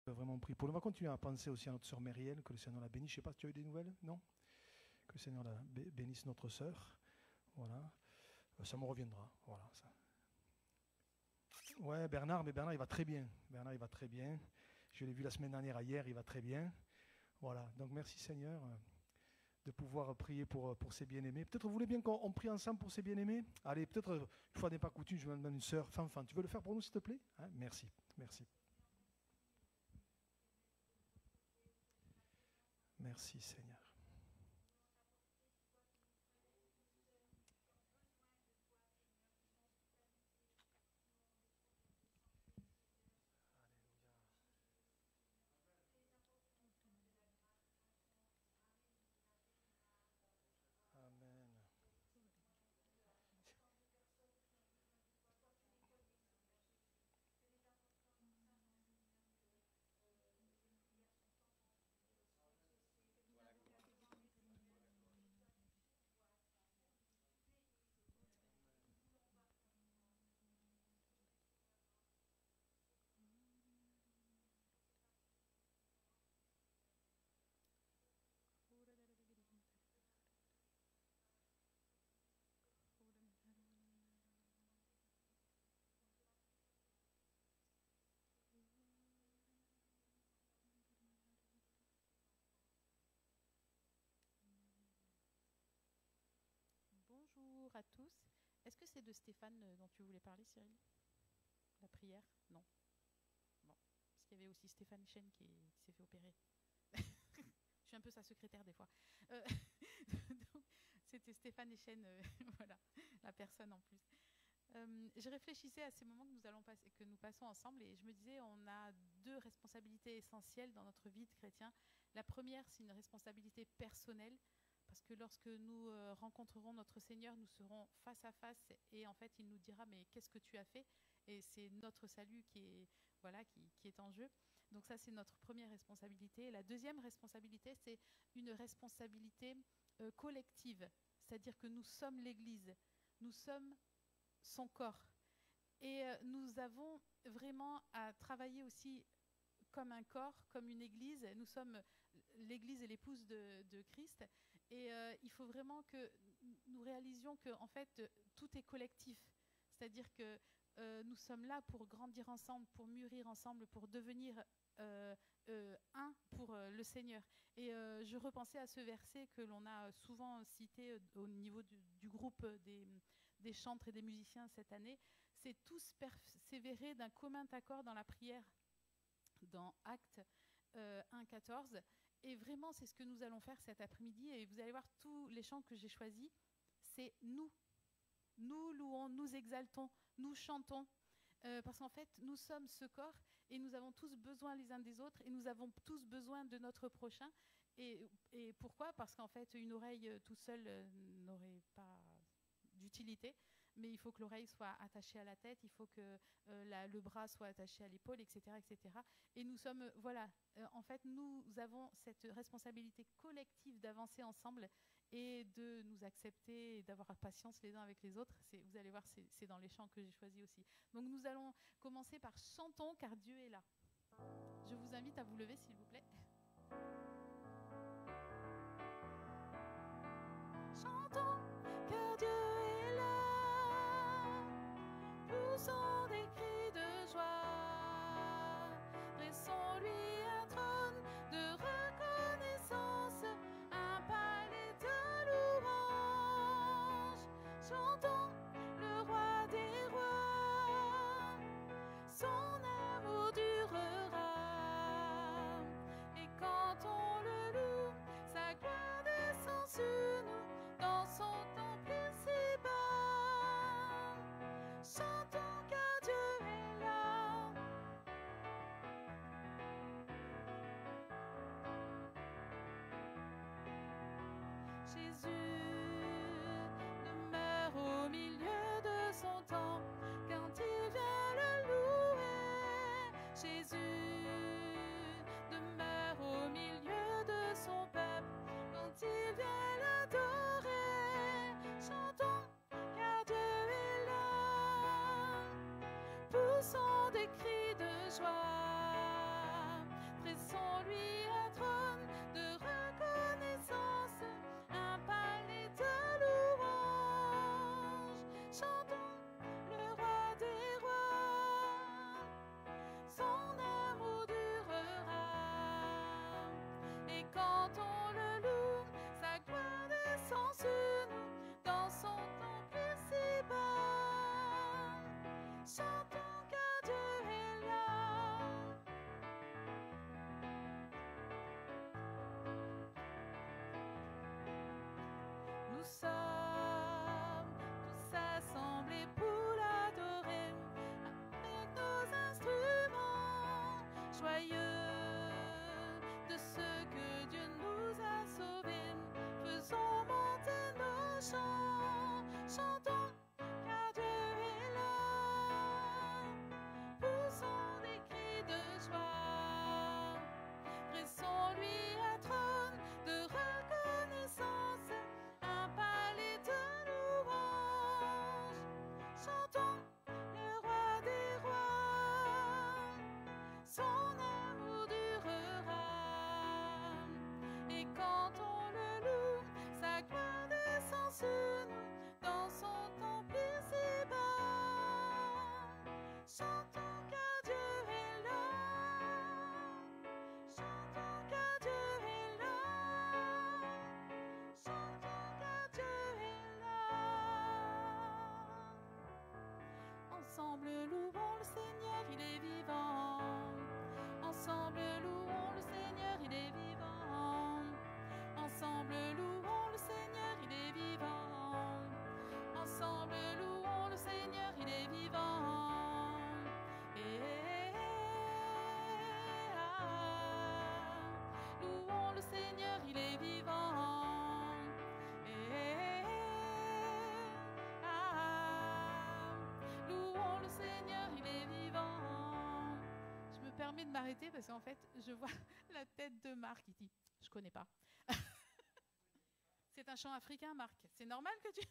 Vraiment pris pour. On va continuer à penser aussi à notre sœur Mérielle, que le Seigneur la bénisse. Je ne sais pas si tu as eu des nouvelles, non? Que le Seigneur la bénisse, notre sœur. Voilà. Ça me reviendra. Voilà. Ça. Ouais, Bernard, mais Bernard, il va très bien. Bernard, il va très bien. Je l'ai vu la semaine dernière, hier, il va très bien. Voilà. Donc, merci Seigneur de pouvoir prier pour ces bien-aimés. Peut-être vous voulez bien qu'on prie ensemble pour ces bien-aimés? Allez, peut-être, une fois n'est pas coutume, je me demande une sœur. Enfin, tu veux le faire pour nous, s'il te plaît? Hein? Merci. Merci. Merci Seigneur. Amen. Bonjour à tous. Est-ce que c'est de Stéphane dont tu voulais parler, Cyril? La prière? Non. Bon. Parce qu'il y avait aussi Stéphane Chen qui s'est fait opérer. Je suis un peu sa secrétaire des fois. Euh, donc, c'était Stéphane Chen, voilà, la personne en plus. Je réfléchissais à ces moments que nous passons ensemble et je me disais, on a deux responsabilités essentielles dans notre vie de chrétien. La première, c'est une responsabilité personnelle, parce que lorsque nous rencontrerons notre Seigneur, nous serons face à face et en fait, il nous dira, mais qu'est-ce que tu as fait? Et c'est notre salut qui est en jeu. Donc ça, c'est notre première responsabilité. La deuxième responsabilité, c'est une responsabilité collective, c'est-à-dire que nous sommes l'Église, nous sommes son corps. Et nous avons vraiment à travailler aussi comme un corps, comme une église. Nous sommes l'église et l'épouse de Christ. Et il faut vraiment que nous réalisions que, en fait, tout est collectif. C'est-à-dire que nous sommes là pour grandir ensemble, pour mûrir ensemble, pour devenir un pour le Seigneur. Et je repensais à ce verset que l'on a souvent cité au niveau du groupe des chantres et des musiciens cette année. C'est tous persévérer d'un commun accord dans la prière, dans Actes 1,14. Et vraiment, c'est ce que nous allons faire cet après-midi. Et vous allez voir tous les chants que j'ai choisis. C'est nous. Nous louons, nous exaltons, nous chantons. Parce qu'en fait, nous sommes ce corps et nous avons tous besoin les uns des autres et nous avons tous besoin de notre prochain. Et pourquoi? Parce qu'en fait, une oreille tout seule n'aurait pas d'utilité, mais il faut que l'oreille soit attachée à la tête, il faut que le bras soit attaché à l'épaule, etc., etc. Et nous sommes, en fait, nous avons cette responsabilité collective d'avancer ensemble et de nous accepter et d'avoir patience les uns avec les autres. Vous allez voir, c'est dans les chants que j'ai choisis aussi. Donc nous allons commencer par chantons car Dieu est là. Je vous invite à vous lever s'il vous plaît. Chantons car Dieu est là. Poussons des cris de joie. Dressons-lui un trône de reconnaissance, un palais de louange. Chantons le roi des rois. Son amour durera. Et quand on le loue, sa gloire descend sur nous dans son temple si bas. Chantons car Dieu est là. Jésus demeure au milieu de son temple quand il vient le louer. Jésus demeure au milieu de son peuple quand il vient l'adorer. Chantons car Dieu est là. Poussons des cris de joie. chantons car Dieu est là. Nous sommes tous assemblés pour l'adorer avec nos instruments joyeux de ce que Dieu nous a sauvés. Faisons monter nos chants, chantons car Dieu est là. Poussons des cris de joie, dressons-lui un trône de reconnaissance, un palais de louange. Chantons le roi des rois, son amour durera. Et quand on le loue, sa gloire descend sur nous dans son temple ici-bas. Chantons car Dieu est là. Chantons car Dieu est là. Chantons car Dieu est là. Ensemble louons le Seigneur, il est vivant. Ensemble louons le Seigneur, il est vivant. Ensemble louons le Seigneur, il est vivant. Ensemble louons le Seigneur, il est vivant. Louons le Seigneur, il est vivant. Louons le Seigneur, il est vivant. Je me permets de m'arrêter parce qu'en fait, je vois la tête de Marc qui dit « Je connais pas ». C'est un chant africain, Marc. C'est normal que tu...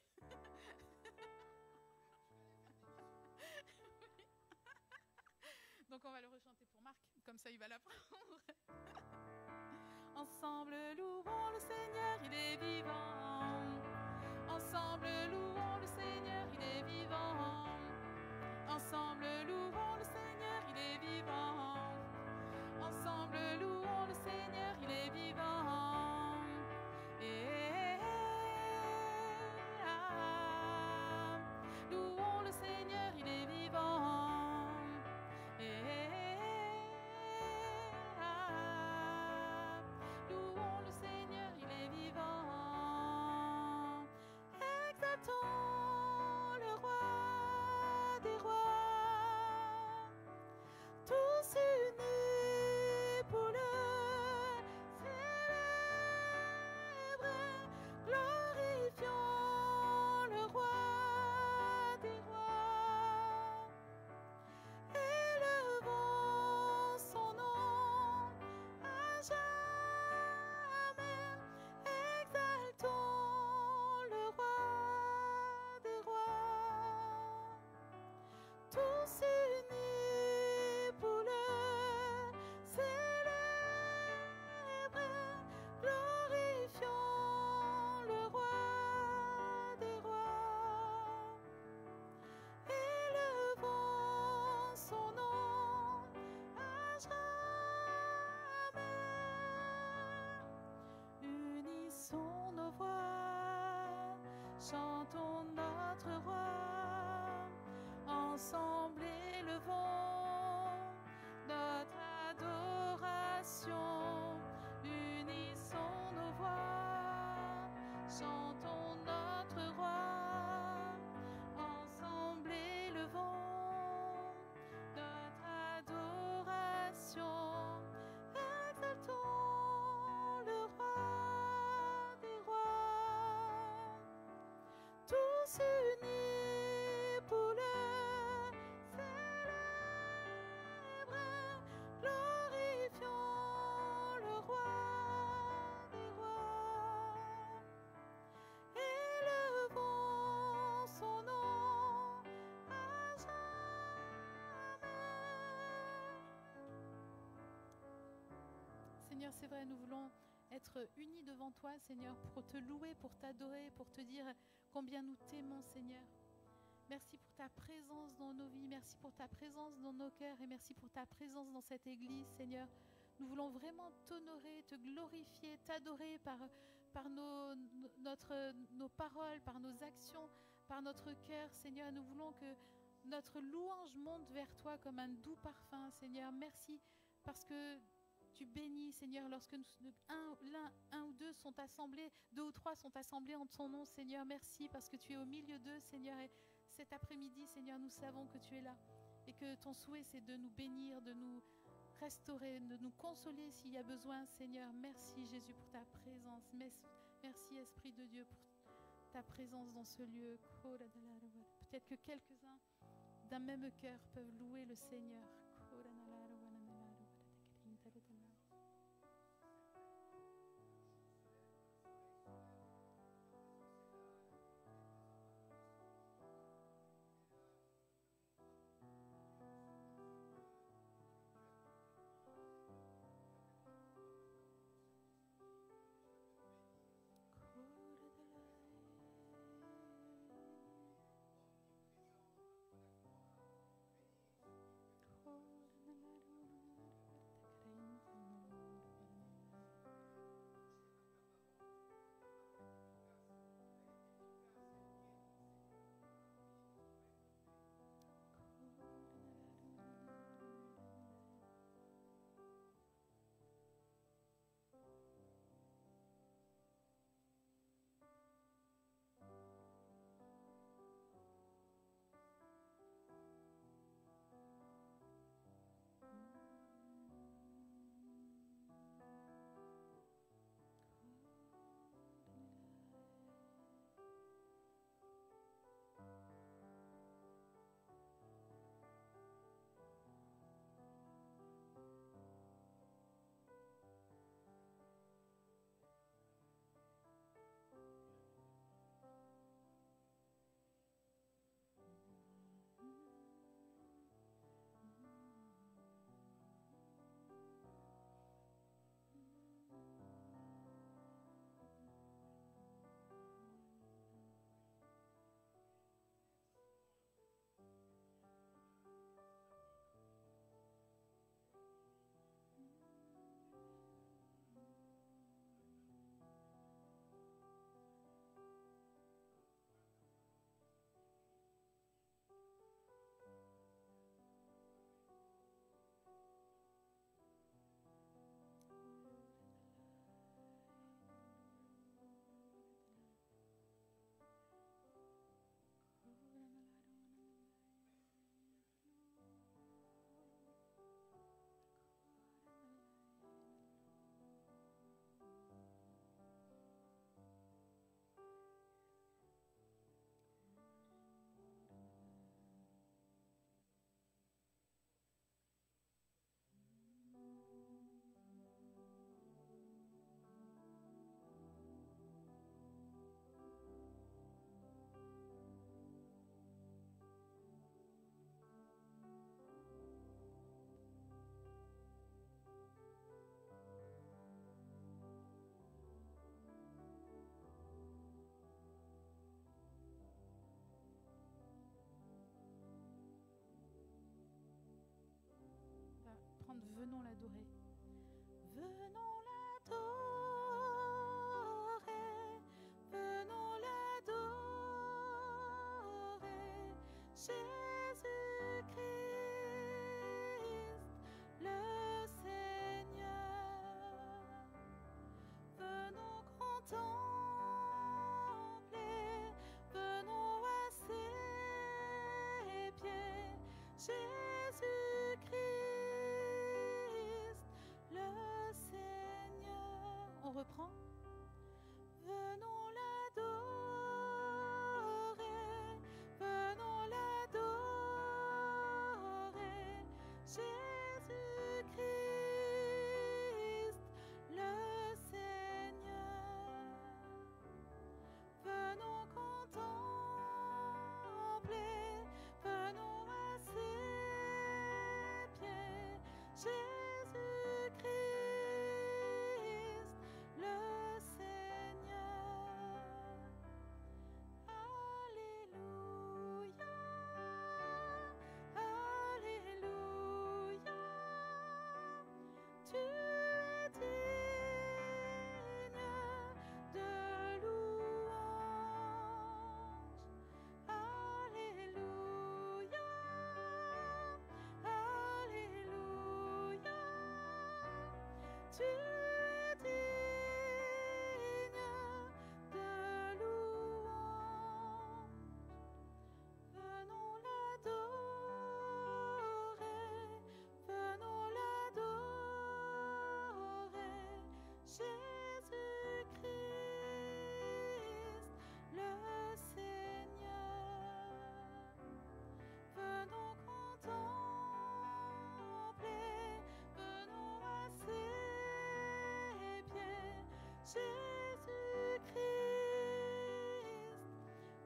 Donc on va le rechanter pour Marc, comme ça il va l'apprendre. Ensemble louons le Seigneur, il est vivant. Ensemble louons le Seigneur, il est vivant. Ensemble louons le Seigneur, il est vivant. Ensemble louons le Seigneur, il est vivant. Louons le Seigneur, il est vivant. Louons le Seigneur, il est vivant. Exaltons le roi des rois, tous unis pour le célébrer. Glorifions le roi des rois. Élevons son nom à jamais. Exaltons le roi des rois. Tous unis pour le célébrer. Glorifions le roi des rois. Élevons son nom à jamais. Unissons nos voix, chantons notre roi. Ensemble élevons notre adoration. Unissons nos voix, chantons notre roi. Ensemble élevons notre adoration. Exaltons le roi des rois. Tous unis pour le célébrer. Glorifions le roi des rois. Élevons son nom à jamais. Seigneur, c'est vrai, nous voulons être unis devant toi, Seigneur, pour te louer, pour t'adorer, pour te dire combien nous t'aimons, Seigneur. Merci pour ta présence dans nos vies, merci pour ta présence dans nos cœurs et merci pour ta présence dans cette église, Seigneur. Nous voulons vraiment t'honorer, te glorifier, t'adorer par nos paroles, par nos actions, par notre cœur, Seigneur. Nous voulons que Notre louange monte vers toi comme un doux parfum, Seigneur. Merci parce que tu bénis, Seigneur, lorsque un ou deux sont assemblés, 2 ou 3 sont assemblés en ton nom, Seigneur. Merci parce que tu es au milieu d'eux, Seigneur. Et cet après-midi, Seigneur, nous savons que tu es là et que ton souhait, c'est de nous bénir, de nous restaurer, de nous consoler s'il y a besoin, Seigneur. Merci, Jésus, pour ta présence. Merci, Esprit de Dieu, pour ta présence dans ce lieu. Peut-être que quelques-uns d'un même cœur peuvent louer le Seigneur. Oh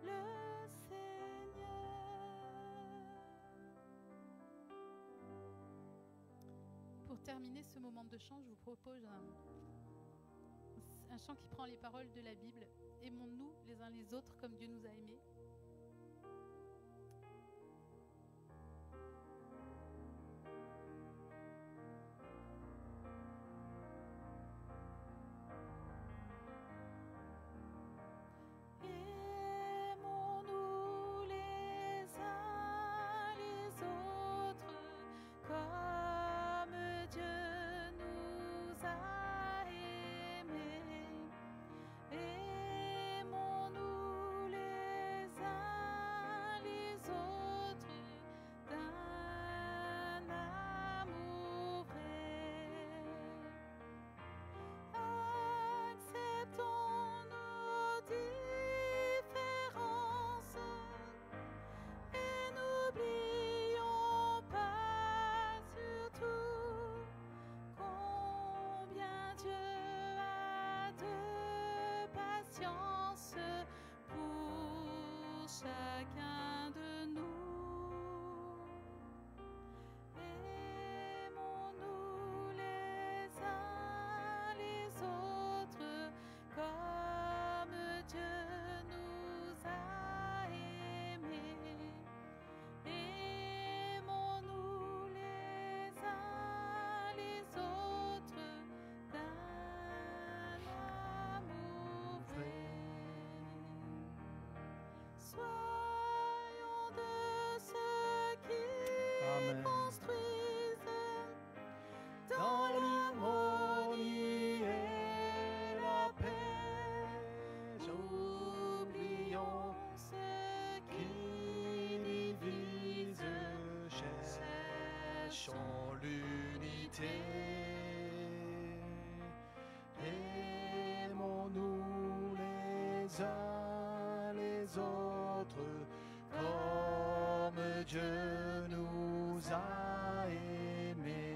le Seigneur. Pour terminer ce moment de chant, je vous propose un chant qui prend les paroles de la Bible. Aimons-nous les uns les autres comme Dieu nous a aimés. Aimons-nous les uns les autres comme Dieu nous a aimés. Aimons-nous les uns les autres d'un amour vrai. Acceptons nos différences et n'oublions pas surtout combien Dieu a de patience pour chacun de nous. Aimons-nous les uns les autres comme Dieu nous a aimés. Aimons-nous les uns les autres d'un amour vrai. Soyons de ceux qui Amen. construisent Dans l'harmonie et la paix, oublions ceux qui divise, cherchons l'unité. Aimons-nous les uns les autres comme Dieu nous a aimés.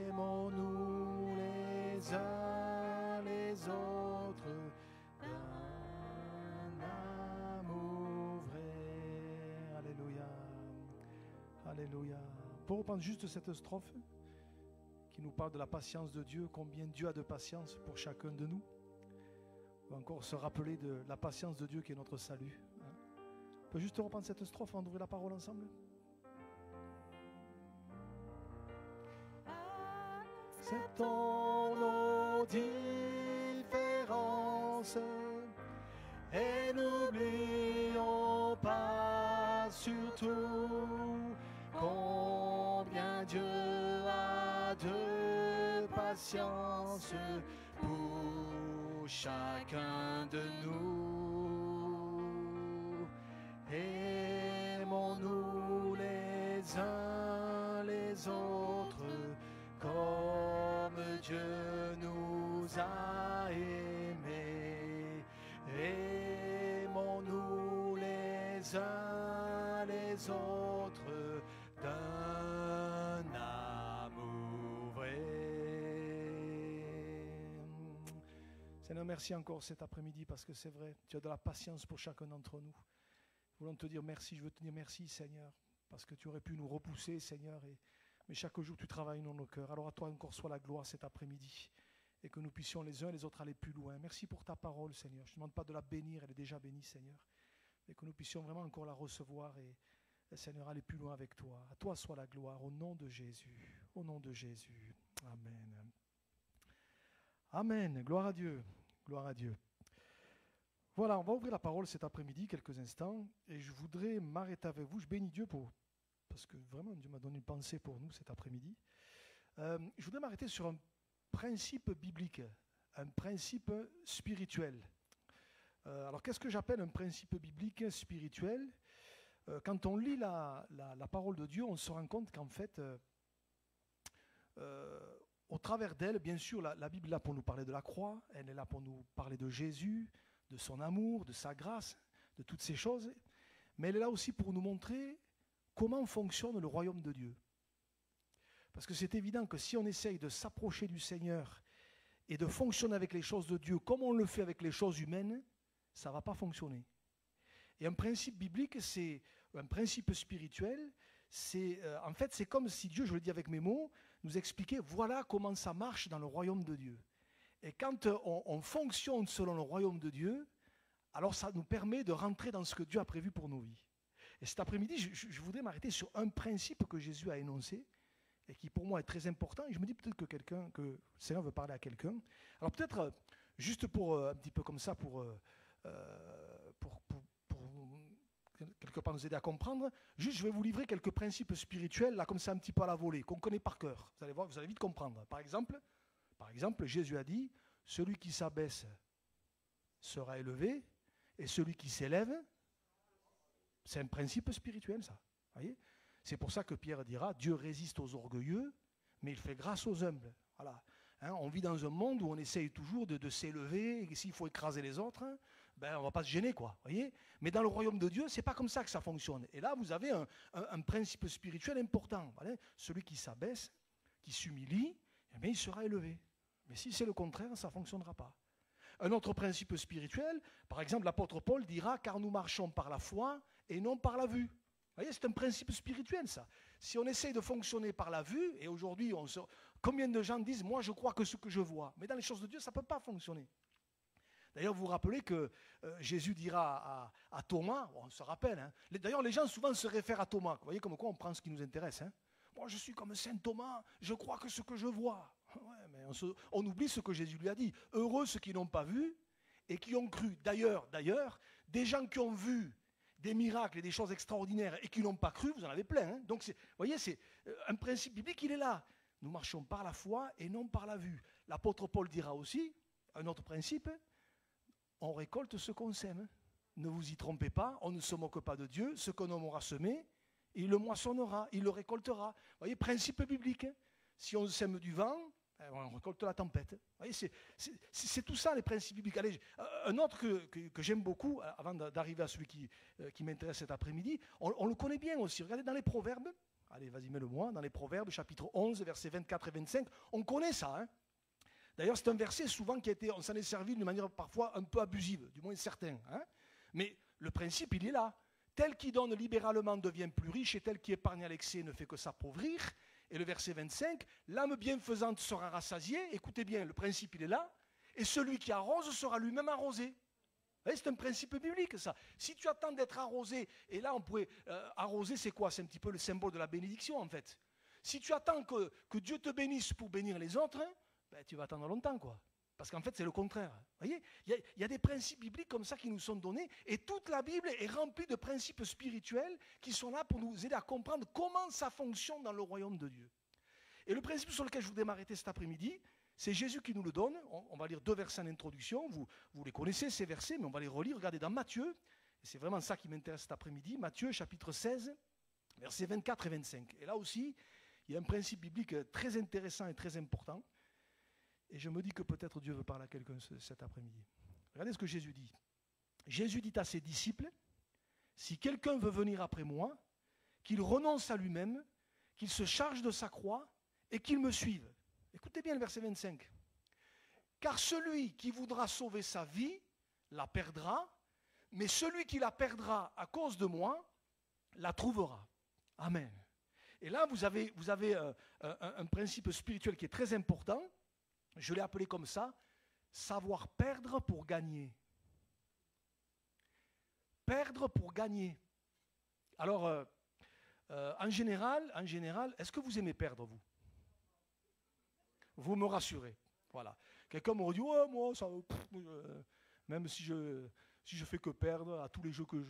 Aimons-nous les uns les autres d'un amour vrai. Alléluia. Alléluia. Pour reprendre juste cette strophe qui nous parle de la patience de Dieu, combien Dieu a de patience pour chacun de nous. Ou encore se rappeler de la patience de Dieu qui est notre salut. On peut juste reprendre cette strophe avant d'ouvrir la parole ensemble. Acceptons nos différences et n'oublions pas surtout combien Dieu a de patience pour chacun de nous. Aimons-nous les uns les autres comme Dieu nous a aimés. Aimons-nous les uns les autres d'un amour vrai. Seigneur, merci encore cet après-midi parce que c'est vrai, tu as de la patience pour chacun d'entre nous. Nous voulons te dire merci, je veux te dire merci Seigneur, parce que tu aurais pu nous repousser Seigneur, mais chaque jour tu travailles dans nos cœurs. Alors à toi encore soit la gloire cet après-midi et que nous puissions les uns et les autres aller plus loin. Merci pour ta parole Seigneur, je ne demande pas de la bénir, elle est déjà bénie Seigneur, mais que nous puissions vraiment encore la recevoir et Seigneur aller plus loin avec toi. À toi soit la gloire au nom de Jésus, au nom de Jésus. Amen. Amen, gloire à Dieu, gloire à Dieu. Voilà, on va ouvrir la parole cet après-midi, quelques instants, et je voudrais m'arrêter avec vous. Je bénis Dieu parce que vraiment Dieu m'a donné une pensée pour nous cet après-midi. Je voudrais m'arrêter sur un principe biblique, un principe spirituel. Alors qu'est-ce que j'appelle un principe biblique spirituel ? Quand on lit la parole de Dieu, on se rend compte qu'en fait, au travers d'elle, bien sûr, la Bible est là pour nous parler de la croix, elle est là pour nous parler de Jésus, de son amour, de sa grâce, de toutes ces choses, mais elle est là aussi pour nous montrer comment fonctionne le royaume de Dieu. Parce que c'est évident que si on essaye de s'approcher du Seigneur et de fonctionner avec les choses de Dieu comme on le fait avec les choses humaines, ça ne va pas fonctionner. Et un principe biblique, c'est un principe spirituel, en fait, c'est comme si Dieu, je le dis avec mes mots, nous expliquait, voilà comment ça marche dans le royaume de Dieu. Et quand on fonctionne selon le royaume de Dieu, alors ça nous permet de rentrer dans ce que Dieu a prévu pour nos vies. Et cet après-midi, je voudrais m'arrêter sur un principe que Jésus a énoncé, et qui pour moi est très important, et je me dis peut-être que le Seigneur veut parler à quelqu'un. Alors peut-être, juste pour un petit peu comme ça, pour quelque part nous aider à comprendre, juste je vais vous livrer quelques principes spirituels, là comme ça un petit peu à la volée, qu'on connaît par cœur. Vous allez voir, vous allez vite comprendre. Par exemple, Jésus a dit, celui qui s'abaisse sera élevé, et celui qui s'élève, c'est un principe spirituel ça. Voyez ? C'est pour ça que Pierre dira, Dieu résiste aux orgueilleux, mais il fait grâce aux humbles. Voilà. Hein, on vit dans un monde où on essaye toujours de s'élever, et s'il faut écraser les autres, on ne va pas se gêner, quoi. Voyez ? Mais dans le royaume de Dieu, ce n'est pas comme ça que ça fonctionne. Et là, vous avez un principe spirituel important. Voilà. Celui qui s'abaisse, qui s'humilie, eh bien, il sera élevé. Mais si c'est le contraire, ça ne fonctionnera pas. Un autre principe spirituel, par exemple, l'apôtre Paul dira, car nous marchons par la foi et non par la vue. Vous voyez, c'est un principe spirituel, ça. Si on essaye de fonctionner par la vue, et aujourd'hui, combien de gens disent, moi je crois que ce que je vois, mais dans les choses de Dieu, ça ne peut pas fonctionner. D'ailleurs, vous vous rappelez que Jésus dira à Thomas, on se rappelle, hein, d'ailleurs les gens souvent se réfèrent à Thomas, vous voyez comme quoi on prend ce qui nous intéresse. Hein. Moi je suis comme Saint Thomas, je crois que ce que je vois. Ouais, mais on oublie ce que Jésus lui a dit. Heureux ceux qui n'ont pas vu et qui ont cru. D'ailleurs, des gens qui ont vu des miracles et des choses extraordinaires et qui n'ont pas cru, vous en avez plein. Hein. Donc, vous voyez, c'est un principe biblique, il est là. Nous marchons par la foi et non par la vue. L'apôtre Paul dira aussi, un autre principe, on récolte ce qu'on sème. Ne vous y trompez pas, on ne se moque pas de Dieu. Ce qu'un homme aura semé, il le moissonnera, il le récoltera. Vous voyez, principe biblique. Hein. Si on sème du vent, on récolte la tempête. Vous voyez, c'est tout ça les principes bibliques. Allez, un autre que j'aime beaucoup, avant d'arriver à celui qui m'intéresse cet après-midi, on le connaît bien aussi. Regardez dans les Proverbes, allez, vas-y, mets-le-moi, dans les Proverbes, chapitre 11, versets 24 et 25, on connaît ça. Hein. D'ailleurs, c'est un verset souvent on s'en est servi d'une manière parfois un peu abusive, du moins certain. Hein. Mais le principe, il est là. Tel qui donne libéralement devient plus riche, et tel qui épargne à l'excès ne fait que s'appauvrir. Et le verset 25, l'âme bienfaisante sera rassasiée, écoutez bien, le principe il est là, et celui qui arrose sera lui-même arrosé. Vous voyez, c'est un principe biblique ça. Si tu attends d'être arrosé, et là on pourrait, arroser c'est quoi? C'est un petit peu le symbole de la bénédiction en fait. Si tu attends que Dieu te bénisse pour bénir les autres, tu vas attendre longtemps quoi. Parce qu'en fait c'est le contraire. Vous voyez, il y a des principes bibliques comme ça qui nous sont donnés, et toute la Bible est remplie de principes spirituels qui sont là pour nous aider à comprendre comment ça fonctionne dans le royaume de Dieu. Et le principe sur lequel je voudrais m'arrêter cet après-midi, c'est Jésus qui nous le donne. On va lire 2 versets en introduction, vous les connaissez ces versets, mais on va les relire. Regardez dans Matthieu, et c'est vraiment ça qui m'intéresse cet après-midi, Matthieu chapitre 16, versets 24 et 25. Et là aussi, il y a un principe biblique très intéressant et très important. Et je me dis que peut-être Dieu veut parler à quelqu'un cet après-midi. Regardez ce que Jésus dit. Jésus dit à ses disciples, « Si quelqu'un veut venir après moi, qu'il renonce à lui-même, qu'il se charge de sa croix et qu'il me suive. » Écoutez bien le verset 25. « Car celui qui voudra sauver sa vie la perdra, mais celui qui la perdra à cause de moi la trouvera. » Amen. Et là, vous avez un principe spirituel qui est très important. Je l'ai appelé comme ça, savoir perdre pour gagner. Perdre pour gagner. Alors, en général, est-ce que vous aimez perdre, vous? Vous me rassurez. Voilà. Quelqu'un m'aurait dit, ouais, moi, ça, même si je fais que perdre à tous les jeux que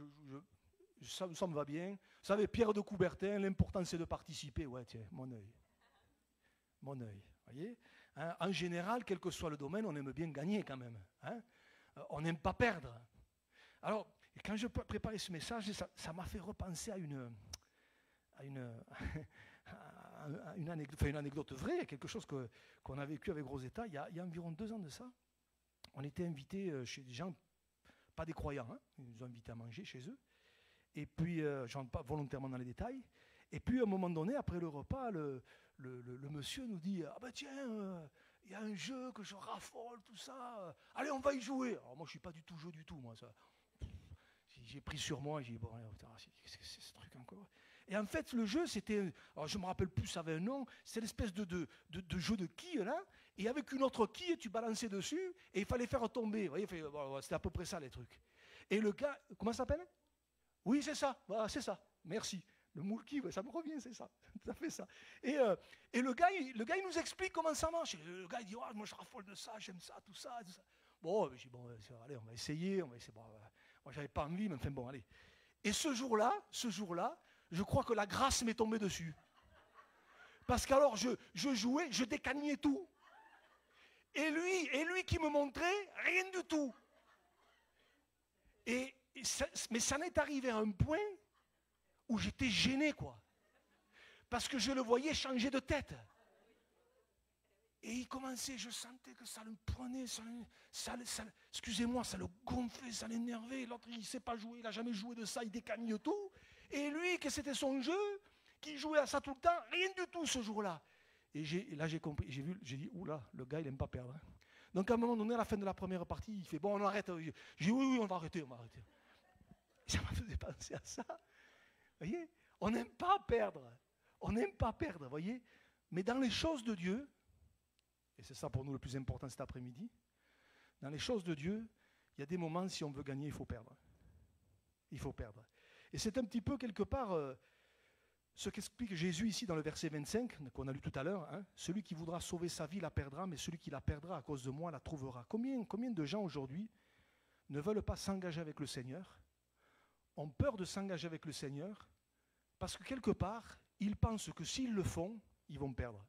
ça me va bien. Vous savez, Pierre de Coubertin, l'important c'est de participer. Ouais, tiens, mon œil. Mon œil, voyez. Hein, en général, quel que soit le domaine, on aime bien gagner quand même. Hein. On n'aime pas perdre. Alors, quand je préparais ce message, ça m'a fait repenser à une anecdote vraie, quelque chose qu'on a vécu avec Rosetta il y a environ 2 ans de ça. On était invités chez des gens, pas des croyants, hein, ils nous ont invités à manger chez eux. Et puis, je ne rentre pas volontairement dans les détails. Et puis, à un moment donné, après le repas, le monsieur nous dit, ah ben tiens, il y a un jeu que je raffole, tout ça. Allez, on va y jouer. Alors moi, je ne suis pas du tout jeu du tout, moi. Ça. J'ai pris sur moi, j'ai dit, bon, qu'est-ce que c'est ce truc encore? Et en fait, le jeu, c'était, alors je ne me rappelle plus, ça avait un nom, c'était l'espèce de jeu de quilles, là, et avec une autre quille, tu balançais dessus, et il fallait faire tomber. Vous voyez, c'était à peu près ça, les trucs. Et le gars, comment ça s'appelle? Oui, c'est ça, voilà, c'est ça, merci. Le moule qui, ça me revient, c'est ça, tout à fait ça. Et le gars, il nous explique comment ça marche. Et le gars, il dit, oh, moi je raffole de ça, j'aime ça, tout ça, tout ça. Bon, je dis, bon, allez, on va essayer. Bon, moi, j'avais pas envie, mais enfin, bon, allez. Et ce jour-là, je crois que la grâce m'est tombée dessus. Parce qu'alors, je jouais, je décagnais tout. Et lui qui me montrait, rien du tout. Mais ça n'est arrivé à un point où j'étais gêné, quoi. Parce que je le voyais changer de tête. Et il commençait, je sentais que ça le prenait, excusez-moi, ça le gonflait, ça l'énervait. L'autre, il ne sait pas jouer, il n'a jamais joué de ça, il décagne tout. Et lui, que c'était son jeu, qui jouait à ça tout le temps, rien du tout ce jour-là. Et là, j'ai compris, j'ai dit, oula, le gars, il n'aime pas perdre. Donc à un moment donné, à la fin de la première partie, il fait, bon, on arrête. J'ai dit, oui, on va arrêter. Ça m'a fait penser à ça. Vous voyez, on n'aime pas perdre. On n'aime pas perdre, vous voyez. Mais dans les choses de Dieu, et c'est ça pour nous le plus important cet après-midi, dans les choses de Dieu, il y a des moments, si on veut gagner, il faut perdre. Il faut perdre. Et c'est un petit peu, quelque part, ce qu'explique Jésus ici dans le verset 25, qu'on a lu tout à l'heure. Hein, celui qui voudra sauver sa vie la perdra, mais celui qui la perdra à cause de moi la trouvera. Combien de gens aujourd'hui ne veulent pas s'engager avec le Seigneur, ont peur de s'engager avec le Seigneur, parce que quelque part, ils pensent que s'ils le font, ils vont perdre.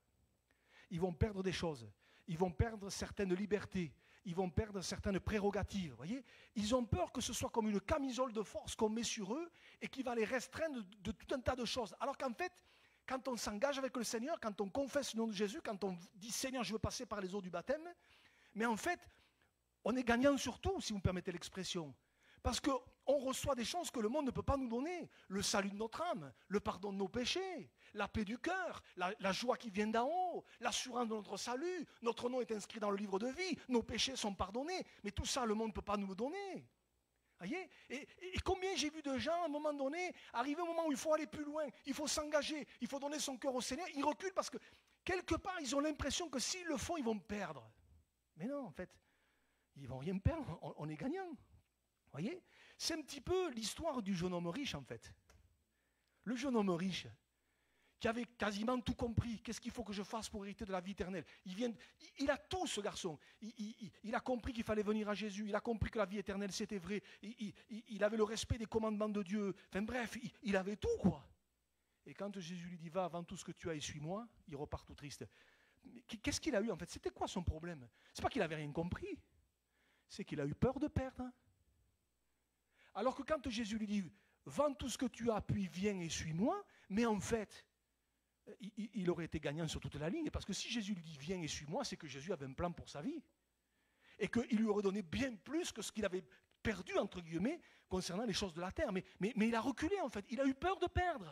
Ils vont perdre des choses. Ils vont perdre certaines libertés. Ils vont perdre certaines prérogatives. Voyez, ils ont peur que ce soit comme une camisole de force qu'on met sur eux et qui va les restreindre de tout un tas de choses. Alors qu'en fait, quand on s'engage avec le Seigneur, quand on confesse le nom de Jésus, quand on dit « Seigneur, je veux passer par les eaux du baptême », mais en fait, on est gagnant surtout, si vous me permettez l'expression. Parce qu'on reçoit des choses que le monde ne peut pas nous donner. Le salut de notre âme, le pardon de nos péchés, la paix du cœur, la joie qui vient d'en haut, l'assurance de notre salut. Notre nom est inscrit dans le livre de vie, nos péchés sont pardonnés. Mais tout ça, le monde ne peut pas nous le donner. Voyez, et combien j'ai vu de gens, à un moment donné, arriver au moment où il faut aller plus loin, il faut s'engager, il faut donner son cœur au Seigneur, ils reculent parce que, quelque part, ils ont l'impression que s'ils le font, ils vont perdre. Mais non, en fait, ils ne vont rien perdre, on est gagnant. Voyez, c'est un petit peu l'histoire du jeune homme riche, en fait. Le jeune homme riche, qui avait quasiment tout compris. Qu'est-ce qu'il faut que je fasse pour hériter de la vie éternelle? Il a tout, ce garçon. Il a compris qu'il fallait venir à Jésus. Il a compris que la vie éternelle, c'était vrai. Il avait le respect des commandements de Dieu. Enfin bref, il avait tout, quoi. Et quand Jésus lui dit, va, vends tout ce que tu as et suis-moi, il repart tout triste. Mais qu'est-ce qu'il a eu, en fait? C'était quoi son problème? C'est pas qu'il n'avait rien compris. C'est qu'il a eu peur de perdre. Alors que quand Jésus lui dit, vends tout ce que tu as, puis viens et suis-moi, mais en fait, il aurait été gagnant sur toute la ligne. Parce que si Jésus lui dit, viens et suis-moi, c'est que Jésus avait un plan pour sa vie. Et qu'il lui aurait donné bien plus que ce qu'il avait perdu, entre guillemets, concernant les choses de la terre. Mais il a reculé, en fait. Il a eu peur de perdre.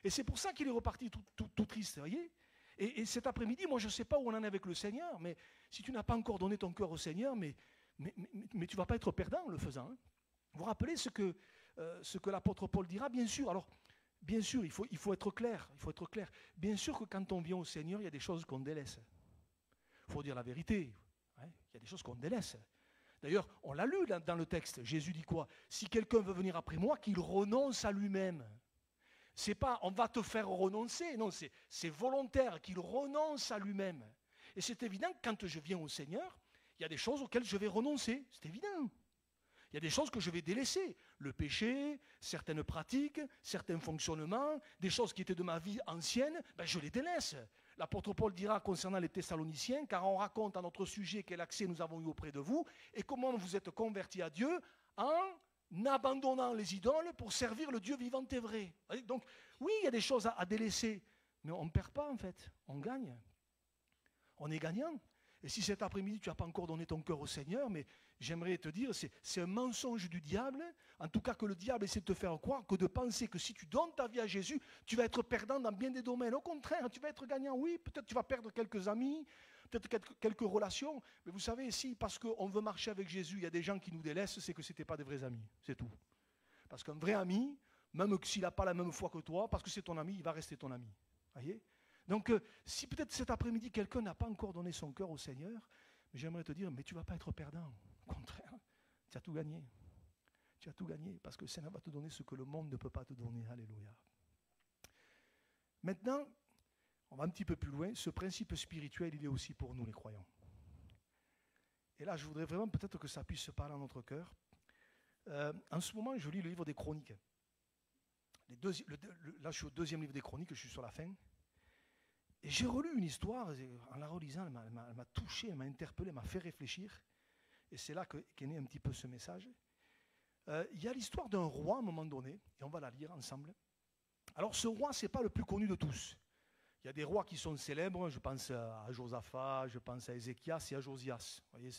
Et c'est pour ça qu'il est reparti tout triste, vous voyez. Et cet après-midi, moi, je ne sais pas où on en est avec le Seigneur, mais si tu n'as pas encore donné ton cœur au Seigneur, mais tu ne vas pas être perdant en le faisant. Hein. Vous vous rappelez ce que l'apôtre Paul dira? Bien sûr, alors, bien sûr, il faut être clair. Bien sûr que quand on vient au Seigneur, il y a des choses qu'on délaisse. Il faut dire la vérité. Hein, il y a des choses qu'on délaisse. D'ailleurs, on l'a lu dans le texte. Jésus dit quoi? Si quelqu'un veut venir après moi, qu'il renonce à lui-même. C'est pas on va te faire renoncer. Non, c'est volontaire qu'il renonce à lui-même. Et c'est évident que quand je viens au Seigneur, il y a des choses auxquelles je vais renoncer. C'est évident. Il y a des choses que je vais délaisser. Le péché, certaines pratiques, certains fonctionnements, des choses qui étaient de ma vie ancienne, je les délaisse. L'apôtre Paul dira concernant les Thessaloniciens, car on raconte à notre sujet quel accès nous avons eu auprès de vous et comment vous êtes convertis à Dieu en abandonnant les idoles pour servir le Dieu vivant et vrai. Donc, oui, il y a des choses à délaisser, mais on ne perd pas en fait, on gagne. On est gagnant. Et si cet après-midi, tu n'as pas encore donné ton cœur au Seigneur, mais j'aimerais te dire, c'est un mensonge du diable, en tout cas que le diable essaie de te faire croire, que de penser que si tu donnes ta vie à Jésus, tu vas être perdant dans bien des domaines. Au contraire, tu vas être gagnant. Oui, peut-être tu vas perdre quelques amis, peut-être quelques relations, mais vous savez, si parce qu'on veut marcher avec Jésus, il y a des gens qui nous délaissent, c'est que ce n'étaient pas des vrais amis, c'est tout. Parce qu'un vrai ami, même s'il n'a pas la même foi que toi, parce que c'est ton ami, il va rester ton ami. Voyez ? Donc, si peut-être cet après-midi, quelqu'un n'a pas encore donné son cœur au Seigneur, j'aimerais te dire, mais tu ne vas pas être perdant. Au contraire, tu as tout gagné. Tu as tout gagné, parce que le Seigneur va te donner ce que le monde ne peut pas te donner. Alléluia. Maintenant, on va un petit peu plus loin. Ce principe spirituel, il est aussi pour nous, les croyants. Et là, je voudrais vraiment peut-être que ça puisse se parler à notre cœur. En ce moment, je lis le livre des Chroniques. Là, je suis au 2e livre des Chroniques, je suis sur la fin. Et j'ai relu une histoire, en la relisant, elle m'a touché, elle m'a interpellé, elle m'a fait réfléchir. Et c'est là qu'est né un petit peu ce message. Il y a l'histoire d'un roi à un moment donné, et on va la lire ensemble. Alors ce roi, ce n'est pas le plus connu de tous. Il y a des rois qui sont célèbres, je pense à Josaphat, je pense à Ézéchias et à Josias. Vous voyez,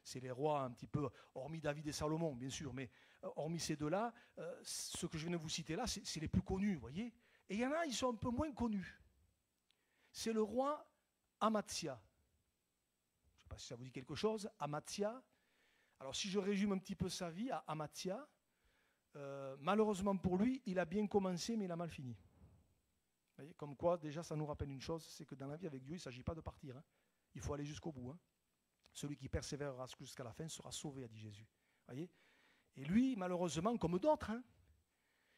c'est les rois un petit peu, hormis David et Salomon, bien sûr, mais hormis ces deux-là, ce que je viens de vous citer là, c'est les plus connus, vous voyez. Et il y en a, ils sont un peu moins connus. C'est le roi Amathia. Je ne sais pas si ça vous dit quelque chose, Amathia. Alors si je résume un petit peu sa vie à Amathia, malheureusement pour lui, il a bien commencé, mais il a mal fini. Vous voyez, comme quoi, déjà, ça nous rappelle une chose, c'est que dans la vie avec Dieu, il ne s'agit pas de partir. Hein. Il faut aller jusqu'au bout. Hein. Celui qui persévérera jusqu'à la fin sera sauvé, a dit Jésus. Voyez. Et lui, malheureusement, comme d'autres, hein,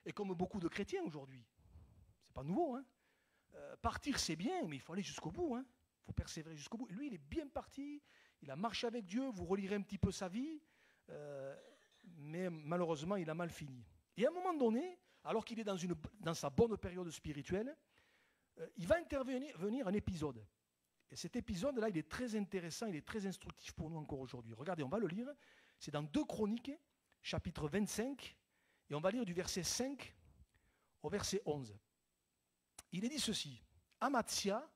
et comme beaucoup de chrétiens aujourd'hui, c'est pas nouveau. Hein. Partir, c'est bien, mais il faut aller jusqu'au bout. Hein. Il faut persévérer jusqu'au bout. Et lui, il est bien parti, il a marché avec Dieu, vous relirez un petit peu sa vie, mais malheureusement, il a mal fini. Et à un moment donné, alors qu'il est dans sa bonne période spirituelle, il va intervenir un épisode. Et cet épisode-là, il est très intéressant, il est très instructif pour nous encore aujourd'hui. Regardez, on va le lire. C'est dans 2 Chroniques, chapitre 25, et on va lire du verset 5 au verset 11. Il est dit ceci. Amathia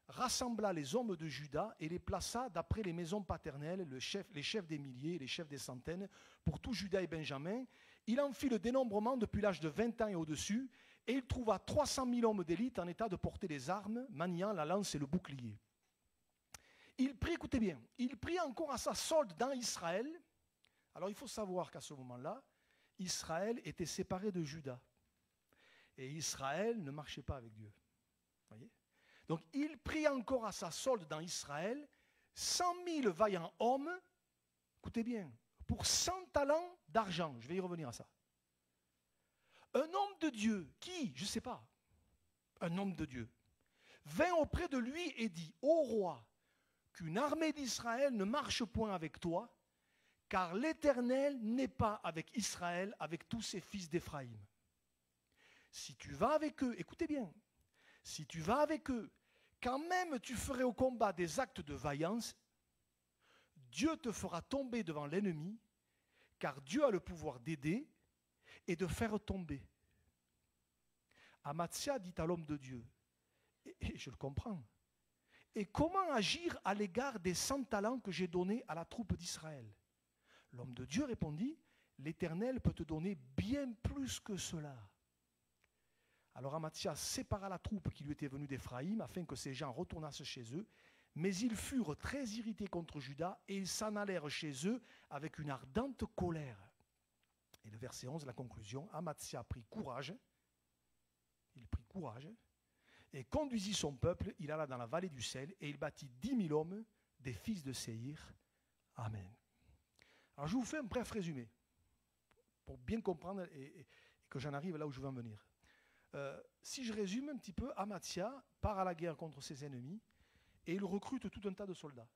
rassembla les hommes de Juda et les plaça d'après les maisons paternelles, les chefs des milliers, les chefs des centaines, pour tout Juda et Benjamin. Il en fit le dénombrement depuis l'âge de 20 ans et au-dessus, et il trouva 300 000 hommes d'élite en état de porter les armes, maniant la lance et le bouclier. Il prit, écoutez bien, il prit encore à sa solde dans Israël. Alors il faut savoir qu'à ce moment-là, Israël était séparé de Juda. Et Israël ne marchait pas avec Dieu. Voyez ? Donc il prit encore à sa solde dans Israël 100 000 vaillants hommes, écoutez bien, pour 100 talents d'argent. Je vais y revenir à ça. Un homme de Dieu, qui, je ne sais pas, un homme de Dieu, vint auprès de lui et dit, ô roi, qu'une armée d'Israël ne marche point avec toi, car l'Éternel n'est pas avec Israël, avec tous ses fils d'Éphraïm. Si tu vas avec eux, écoutez bien, si tu vas avec eux, quand même tu ferais au combat des actes de vaillance, Dieu te fera tomber devant l'ennemi, car Dieu a le pouvoir d'aider et de faire tomber. Amathia dit à l'homme de Dieu, et je le comprends, et comment agir à l'égard des 100 talents que j'ai donnés à la troupe d'Israël? L'homme de Dieu répondit, l'Éternel peut te donner bien plus que cela. Alors Amathia sépara la troupe qui lui était venue d'Éphraïm afin que ces gens retournassent chez eux, mais ils furent très irrités contre Juda et ils s'en allèrent chez eux avec une ardente colère. Et le verset 11, la conclusion, Amathia prit courage, et conduisit son peuple, il alla dans la vallée du sel et il bâtit 10 000 hommes des fils de Séhir. Amen. Alors je vous fais un bref résumé pour bien comprendre et que j'en arrive là où je veux en venir. Si je résume un petit peu, Amathia part à la guerre contre ses ennemis et il recrute tout un tas de soldats.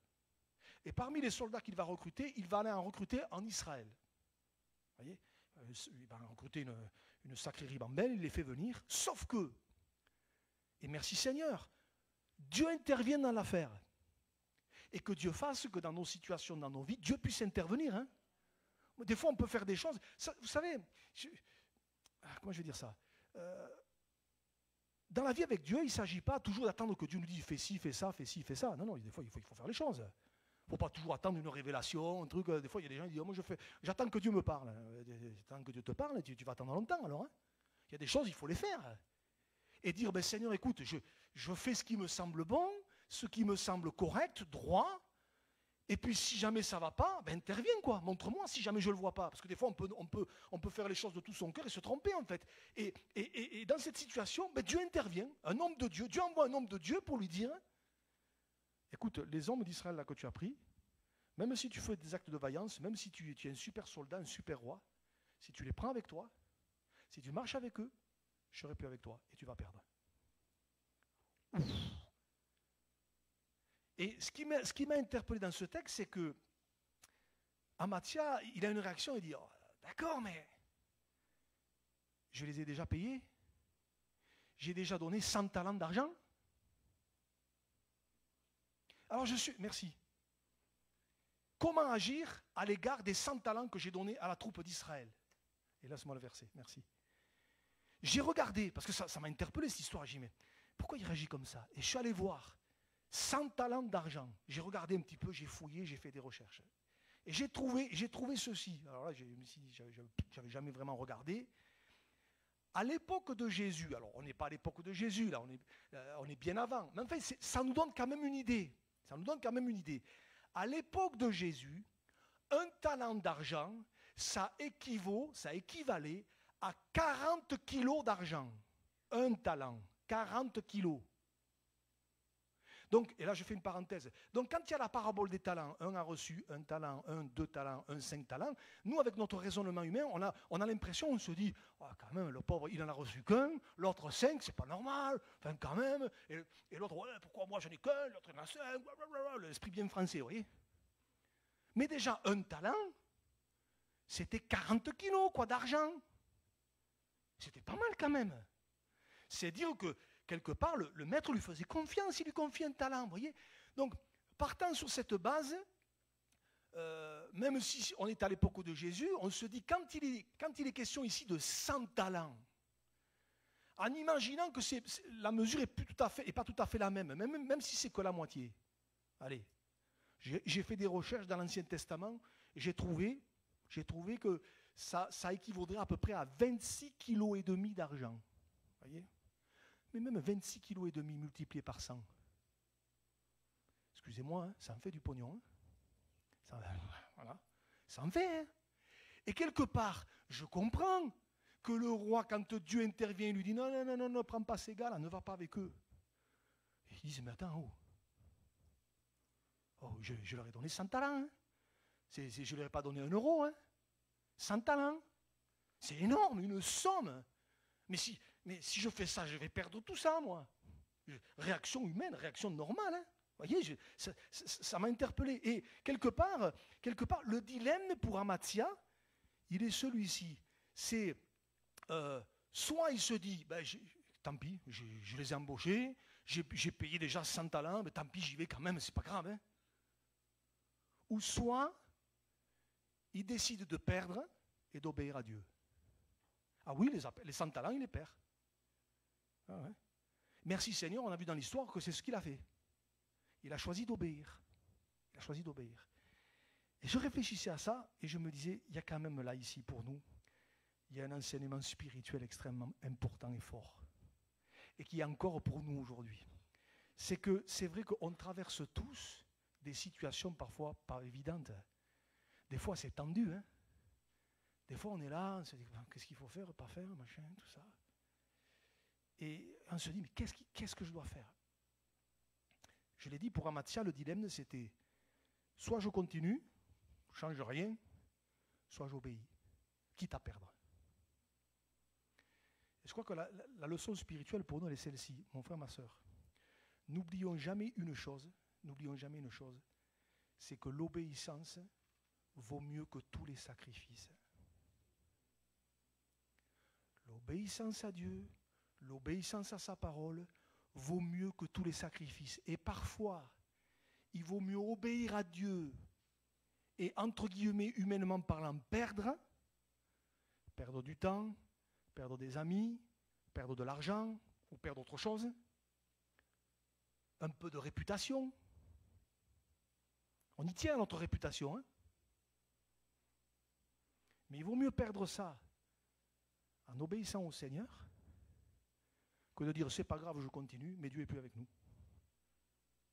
Et parmi les soldats qu'il va recruter, il va aller en recruter en Israël. Vous voyez, il va en recruter une sacrée ribambelle, il les fait venir, sauf que, et merci Seigneur, Dieu intervient dans l'affaire. Et que Dieu fasse que dans nos situations, dans nos vies, Dieu puisse intervenir. Hein. Des fois, on peut faire des choses. Ça, vous savez, comment je vais dire ça? Dans la vie avec Dieu, il ne s'agit pas toujours d'attendre que Dieu nous dise fais ci, fais ça, fais ci, fais ça. Non, des fois, il faut faire les choses. Il ne faut pas toujours attendre une révélation, un truc. Des fois, il y a des gens qui disent moi, j'attends que Dieu me parle. J'attends que Dieu te parle, tu vas attendre longtemps alors. Hein. Il y a des choses, il faut les faire. Et dire Seigneur, écoute, je fais ce qui me semble bon. ce qui me semble correct, droit, et puis si jamais ça ne va pas, ben interviens quoi, montre-moi si jamais je ne le vois pas. Parce que des fois on peut faire les choses de tout son cœur et se tromper en fait. Et dans cette situation, ben Dieu intervient, un homme de Dieu, Dieu envoie un homme de Dieu pour lui dire, écoute, les hommes d'Israël là que tu as pris, même si tu fais des actes de vaillance, même si tu es un super soldat, un super roi, si tu les prends avec toi, si tu marches avec eux, je ne serai plus avec toi et tu vas perdre. Ouf. Et ce qui m'a interpellé dans ce texte, c'est que Amathia, il a une réaction, il dit, oh, d'accord, mais je les ai déjà payés. J'ai déjà donné 100 talents d'argent. Alors merci. Comment agir à l'égard des 100 talents que j'ai donnés à la troupe d'Israël? Et laisse-moi le verset, merci. J'ai regardé, parce que ça m'a interpellé cette histoire, j'ai dit, mais pourquoi il réagit comme ça? Et je suis allé voir 100 talents d'argent. J'ai regardé un petit peu, j'ai fouillé, j'ai fait des recherches. Et j'ai trouvé ceci. Alors là, je n'avais jamais vraiment regardé. À l'époque de Jésus, alors on n'est pas à l'époque de Jésus, là, on est bien avant. Mais enfin, ça nous donne quand même une idée. Ça nous donne quand même une idée. À l'époque de Jésus, un talent d'argent, ça équivalait à 40 kilos d'argent. Un talent, 40 kilos. Donc, et là je fais une parenthèse. Donc quand il y a la parabole des talents, un a reçu un talent, un 2 talents, un 5 talents, nous avec notre raisonnement humain, on a l'impression, on se dit, oh, quand même, le pauvre, il en a reçu qu'un, l'autre 5, c'est pas normal, enfin quand même, et l'autre, ouais, pourquoi moi je n'ai qu'un, l'autre en a 5, l'esprit bien français, vous voyez. Mais déjà, un talent, c'était 40 kilos quoi d'argent. C'était pas mal quand même. C'est dire que quelque part, le maître lui faisait confiance, il lui confiait un talent, vous voyez. Donc, partant sur cette base, même si on est à l'époque de Jésus, on se dit, quand il est question ici de 100 talents, en imaginant que la mesure n'est pas tout à fait la même si c'est que la moitié. Allez, j'ai fait des recherches dans l'Ancien Testament, et j'ai trouvé que ça équivaudrait à peu près à 26,5 kg d'argent. Vous voyez ? Mais même 26,5 kg multiplié par 100. Excusez-moi, hein, ça en fait du pognon. Hein. Voilà, ça en fait. Hein. Et quelque part, je comprends que le roi, quand Dieu intervient, lui dit non, ne prends pas ces gars-là, ne va pas avec eux. Et ils disent, mais attends, je leur ai donné 100 talents. Hein. Je ne leur ai pas donné 1 euro. Hein. 100 talents. C'est énorme, une somme. Mais si je fais ça, je vais perdre tout ça, moi. Réaction humaine, réaction normale. Hein. Vous voyez, ça m'a interpellé. Et quelque part, le dilemme pour Amathia, il est celui-ci. C'est soit il se dit, ben, tant pis, je les ai embauchés, j'ai payé déjà 100 talents, mais tant pis, j'y vais quand même, c'est pas grave. Hein. Ou soit il décide de perdre et d'obéir à Dieu. Ah oui, les 100 talents, il les perd. Ah ouais. Merci Seigneur, on a vu dans l'histoire que c'est ce qu'il a fait. Il a choisi d'obéir. Il a choisi d'obéir. Et je réfléchissais à ça et je me disais, il y a quand même là, ici, pour nous, il y a un enseignement spirituel extrêmement important et fort. Et qui est encore pour nous aujourd'hui. C'est que c'est vrai qu'on traverse tous des situations parfois pas évidentes. Des fois, c'est tendu, hein. Des fois, on est là, on se dit, qu'est-ce qu'il faut faire, pas faire, machin, tout ça. Et on se dit, mais qu'est-ce que je dois faire? Je l'ai dit, pour Amathia, le dilemme, c'était, soit je continue, je ne change rien, soit j'obéis, quitte à perdre. Et je crois que la leçon spirituelle pour nous, elle est celle-ci, mon frère, ma soeur. N'oublions jamais une chose, c'est que l'obéissance vaut mieux que tous les sacrifices. L'obéissance à Dieu, l'obéissance à sa parole, vaut mieux que tous les sacrifices. Et parfois, il vaut mieux obéir à Dieu et, entre guillemets, humainement parlant, perdre du temps, perdre des amis, perdre de l'argent ou perdre autre chose, un peu de réputation. On y tient à notre réputation. Hein. Mais il vaut mieux perdre ça en obéissant au Seigneur que de dire c'est pas grave, je continue, mais Dieu est plus avec nous.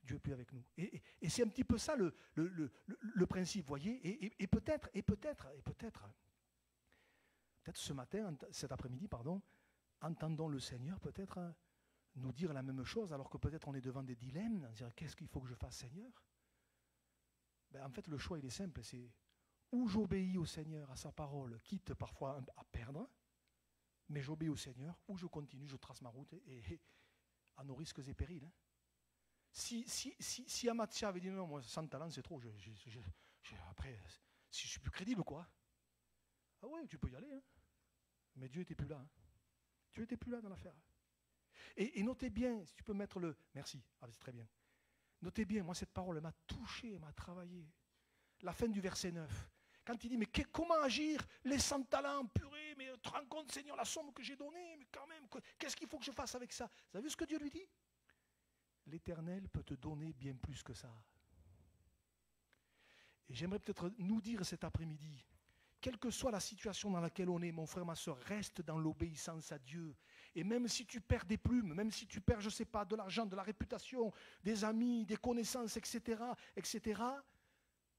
Dieu est plus avec nous. Et c'est un petit peu ça le principe, voyez. Et peut-être ce matin, cet après-midi, pardon, entendons le Seigneur peut-être nous dire la même chose, alors que peut-être on est devant des dilemmes, dire qu'est-ce qu'il faut que je fasse, Seigneur? En fait, le choix, il est simple, c'est ou j'obéis au Seigneur, à sa parole, quitte parfois à perdre, mais j'obéis au Seigneur, ou je continue, je trace ma route, et à nos risques et périls. Si Amatia avait dit non, moi, 100 talents, c'est trop, après, si je suis plus crédible, quoi. Ah ouais, tu peux y aller, hein. Mais Dieu n'était plus là. Hein. Dieu n'était plus là dans l'affaire. Et notez bien, si tu peux mettre le... Merci, c'est très bien. Notez bien, moi, cette parole m'a touché, m'a travaillé. La fin du verset 9. Quand il dit, mais comment agir? Les 100 talents, purée, mais te rends compte, Seigneur, la somme que j'ai donnée, mais quand même, qu'est-ce qu'il faut que je fasse avec ça? Vous avez vu ce que Dieu lui dit? L'Éternel peut te donner bien plus que ça. Et j'aimerais peut-être nous dire cet après-midi, quelle que soit la situation dans laquelle on est, mon frère, ma soeur, reste dans l'obéissance à Dieu. Et même si tu perds des plumes, même si tu perds, je ne sais pas, de l'argent, de la réputation, des amis, des connaissances, etc.,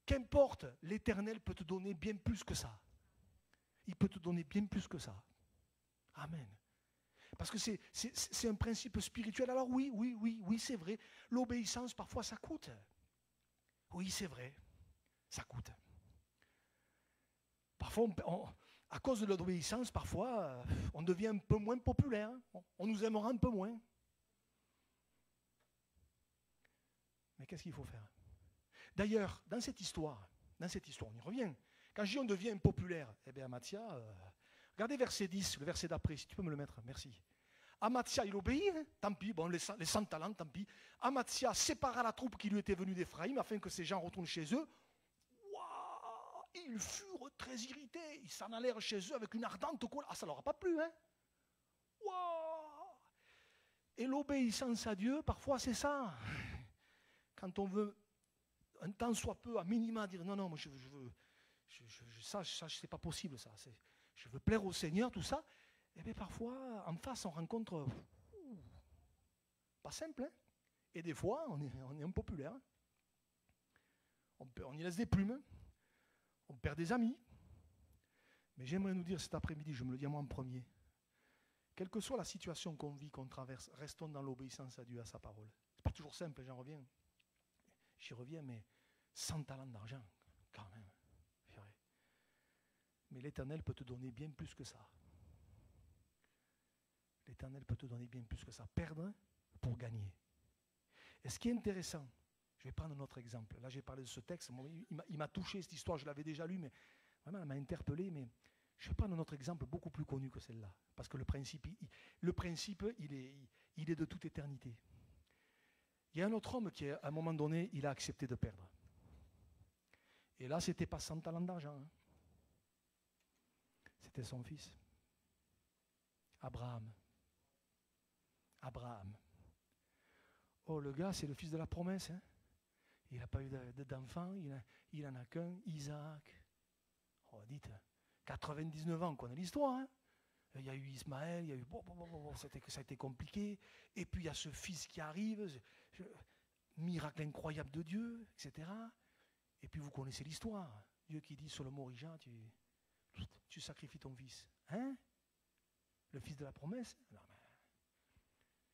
qu'importe, l'Éternel peut te donner bien plus que ça. Il peut te donner bien plus que ça. Amen. Parce que c'est un principe spirituel. Alors oui, c'est vrai. L'obéissance, parfois, ça coûte. Oui, c'est vrai. Ça coûte. Parfois, à cause de l'obéissance, parfois, on devient un peu moins populaire. On nous aimera un peu moins. Mais qu'est-ce qu'il faut faire? D'ailleurs, dans cette histoire, on y revient. Quand je dis on devient impopulaire, eh bien, Amatia, regardez verset 10, le verset d'après, si tu peux me le mettre, merci. Amatia, il obéit, hein, tant pis, bon, les 100 talents, tant pis. Amatia sépara la troupe qui lui était venue d'Éphraïm afin que ces gens retournent chez eux. Waouh, ils furent très irrités, ils s'en allèrent chez eux avec une ardente colère. Ah, ça leur a pas plu, hein? Waouh! Et l'obéissance à Dieu, parfois, c'est ça. Quand on veut un temps soit peu, à minima, dire non, moi je veux, ça c'est pas possible, ça. Je veux plaire au Seigneur, tout ça. Et bien parfois, en face, on rencontre pas simple, hein. Et des fois, on est impopulaire. On y laisse des plumes. On perd des amis. Mais j'aimerais nous dire cet après-midi, je me le dis à moi en premier, quelle que soit la situation qu'on vit, qu'on traverse, restons dans l'obéissance à Dieu, à sa parole. C'est pas toujours simple, j'y reviens, mais 100 talents d'argent, quand même. Mais l'Éternel peut te donner bien plus que ça. L'Éternel peut te donner bien plus que ça. Perdre pour gagner. Et ce qui est intéressant, je vais prendre un autre exemple. Là, j'ai parlé de ce texte. Il m'a touché, cette histoire. Je l'avais déjà lu, mais vraiment, elle m'a interpellé. Mais je vais prendre un autre exemple beaucoup plus connu que celle-là. Parce que le principe, il est de toute éternité. Il y a un autre homme qui, à un moment donné, il a accepté de perdre. Et là, ce n'était pas 100 talents d'argent. Hein. C'était son fils. Abraham. Oh, le gars, c'est le fils de la promesse. Hein. Il n'a pas eu d'enfant, il n'en a qu'un, Isaac. Oh, dites, 99 ans, on connaît l'histoire. Hein. Il y a eu Ismaël, il y a eu... ça a été compliqué. Et puis il y a ce fils qui arrive, miracle incroyable de Dieu, etc. Et puis vous connaissez l'histoire. Dieu qui dit sur le Morija, tu sacrifies ton fils. Hein? Le fils de la promesse? Non, mais,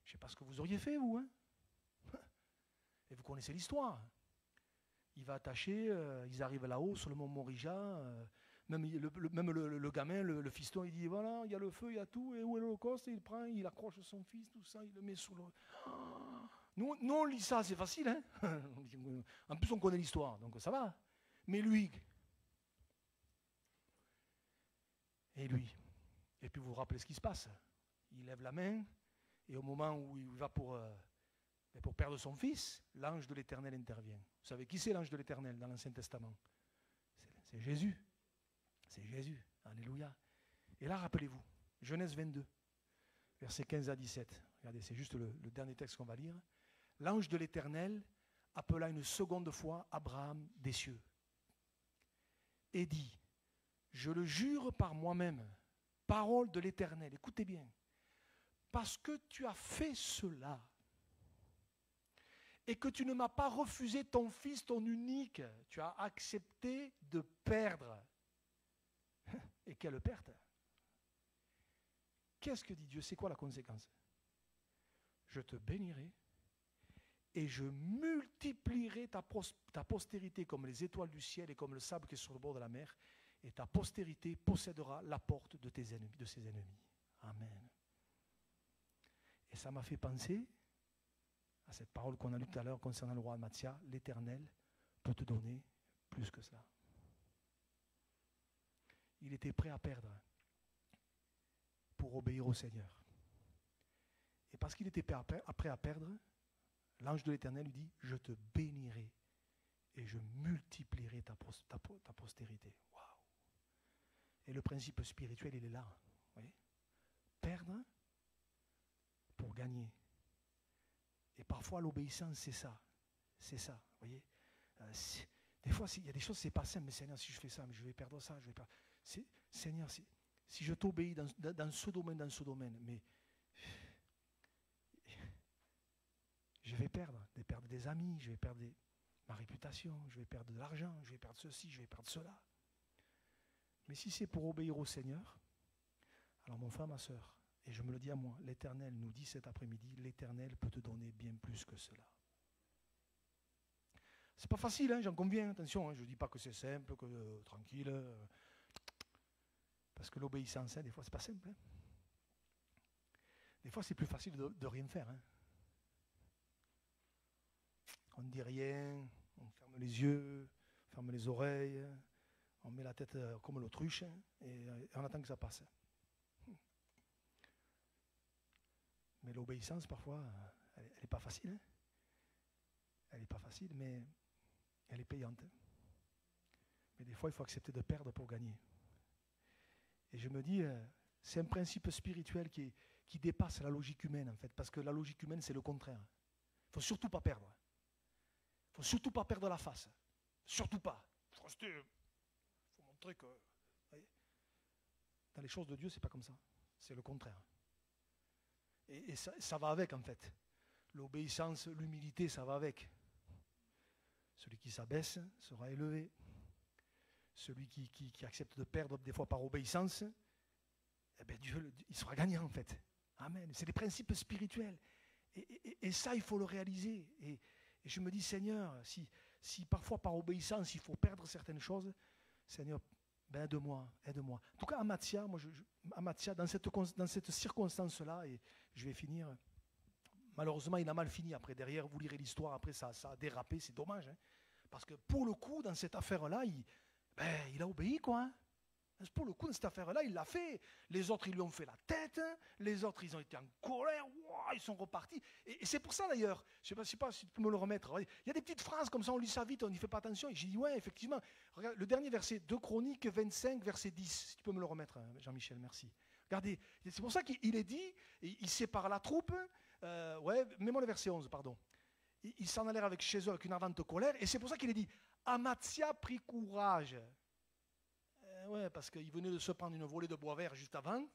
je ne sais pas ce que vous auriez fait, vous. Hein? Et vous connaissez l'histoire. Il va attacher, ils arrivent là-haut sur le mont Morija. Même le gamin, le fiston, il dit voilà, il y a le feu, il y a tout, et où est l'Holocauste? Il prend, il accroche son fils, tout ça, il le met sous le... Nous, on lit ça, c'est facile, hein. En plus, on connaît l'histoire, donc ça va. Mais lui, et puis vous vous rappelez ce qui se passe. Il lève la main, et au moment où il va pour perdre son fils, l'ange de l'Éternel intervient. Vous savez qui c'est l'ange de l'Éternel dans l'Ancien Testament? C'est Jésus. C'est Jésus. Alléluia. Et là, rappelez-vous, Genèse 22, versets 15 à 17. Regardez, c'est juste le dernier texte qu'on va lire. L'ange de l'Éternel appela une seconde fois Abraham des cieux et dit, je le jure par moi-même, parole de l'Éternel, écoutez bien, parce que tu as fait cela et que tu ne m'as pas refusé ton fils, ton unique. Tu as accepté de perdre. Et quelle perte! Qu'est-ce que dit Dieu? C'est quoi la conséquence? Je te bénirai et je multiplierai ta postérité comme les étoiles du ciel et comme le sable qui est sur le bord de la mer, et ta postérité possédera la porte de tes ennemis, de ses ennemis. Amen. Et ça m'a fait penser à cette parole qu'on a lue tout à l'heure concernant le roi Amathia: l'Éternel peut te donner plus que cela. Il était prêt à perdre pour obéir au Seigneur. Et parce qu'il était prêt à perdre, l'ange de l'Éternel lui dit: je te bénirai et je multiplierai ta postérité. Waouh! Et le principe spirituel, il est là. Vous voyez? Perdre pour gagner. Et parfois, l'obéissance, c'est ça. C'est ça. Vous voyez? Des fois, il y a des choses, c'est pas simple. Mais Seigneur, si je fais ça, mais je vais perdre ça. Seigneur, si je t'obéis dans ce domaine, mais je vais perdre des amis, je vais perdre ma réputation, je vais perdre de l'argent, je vais perdre ceci, je vais perdre cela. Mais si c'est pour obéir au Seigneur, alors mon frère, ma soeur, et je me le dis à moi, l'Éternel nous dit cet après-midi: l'Éternel peut te donner bien plus que cela. C'est pas facile, hein, j'en conviens, attention, hein, je ne dis pas que c'est simple, que tranquille, parce que l'obéissance, hein, des fois, c'est pas simple. Hein. Des fois, c'est plus facile de rien faire. Hein. On ne dit rien, on ferme les yeux, on ferme les oreilles, on met la tête comme l'autruche, hein, et on attend que ça passe. Mais l'obéissance, parfois, elle n'est pas facile. Hein. Elle n'est pas facile, mais elle est payante. Mais des fois, il faut accepter de perdre pour gagner. Et je me dis, c'est un principe spirituel qui dépasse la logique humaine, en fait, parce que la logique humaine, c'est le contraire. Il ne faut surtout pas perdre. Il ne faut surtout pas perdre la face. Surtout pas. Il faut montrer que... Voyez, dans les choses de Dieu, ce n'est pas comme ça. C'est le contraire. Et ça va avec, en fait. L'obéissance, l'humilité, ça va avec. Celui qui s'abaisse sera élevé. Celui qui accepte de perdre des fois par obéissance, eh bien Dieu, il sera gagnant, en fait. Amen. C'est des principes spirituels. Et ça, il faut le réaliser. Et je me dis, Seigneur, si parfois par obéissance, il faut perdre certaines choses, Seigneur, ben aide-moi. En tout cas, Amathia, dans cette circonstance-là, et je vais finir, malheureusement, il a mal fini après. Derrière, vous lirez l'histoire, après, ça a dérapé, c'est dommage. Hein, parce que pour le coup, dans cette affaire-là, il a obéi, quoi. Hein. Pour le coup, dans cette affaire-là, il l'a fait. Les autres, ils lui ont fait la tête. Hein. Les autres, ils ont été en colère. Wow, ils sont repartis. Et c'est pour ça, d'ailleurs, je ne sais pas si tu peux me le remettre. Il y a des petites phrases comme ça, on lit ça vite, on n'y fait pas attention. Et j'ai dit, ouais, effectivement. Regarde, le dernier verset, 2 Chroniques 25, verset 10. Si tu peux me le remettre, Jean-Michel, merci. Regardez, c'est pour ça qu'il est dit, il sépare la troupe. Mets-moi le verset 11, pardon. Ils s'en allèrent avec chez eux avec une ardente colère. Et c'est pour ça qu'il est dit, Amathia prit courage. Parce qu'il venait de se prendre une volée de bois vert juste avant.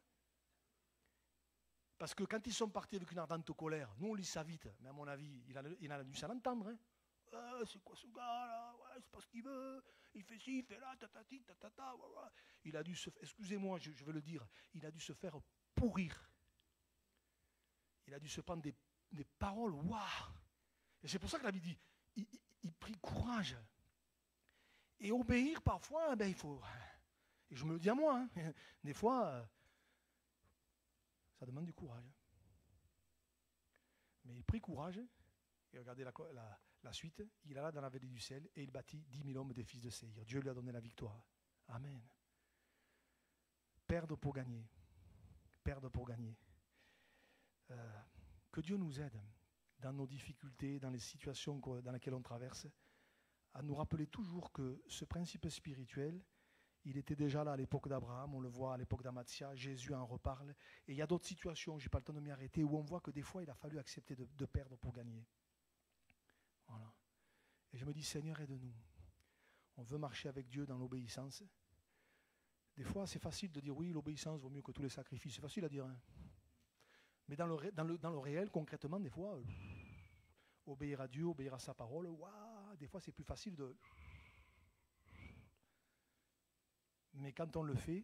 Parce que quand ils sont partis avec une ardente colère, nous on lit ça vite, mais à mon avis, il a dû s'en entendre. Hein. C'est quoi ce gars-là? C'est pas ce qu'il veut. Il fait ci, il fait là, tatati, tatata. Il a dû se... Excusez-moi, je vais le dire. Il a dû se faire pourrir. Il a dû se prendre des paroles. Waouh! Et c'est pour ça que la Bible dit, il prit courage. Et obéir, parfois, il faut... Et je me le dis à moi, hein, des fois, ça demande du courage. Mais il prit courage, et regardez la suite, il alla dans la vallée du sel, et il bâtit 10 000 hommes des fils de Séhir. Dieu lui a donné la victoire. Amen. Perdre pour gagner. Perdre pour gagner. Que Dieu nous aide dans nos difficultés, dans les situations dans lesquelles on traverse, à nous rappeler toujours que ce principe spirituel, il était déjà là à l'époque d'Abraham, on le voit à l'époque d'Amathia, Jésus en reparle. Et il y a d'autres situations, je n'ai pas le temps de m'y arrêter, où on voit que des fois, il a fallu accepter de perdre pour gagner. Voilà. Et je me dis, Seigneur, aide-nous. On veut marcher avec Dieu dans l'obéissance. Des fois, c'est facile de dire, oui, l'obéissance vaut mieux que tous les sacrifices. C'est facile à dire. Hein. Mais dans le réel, concrètement, des fois, obéir à Dieu, obéir à sa parole, waouh, des fois c'est plus facile de... Mais quand on le fait,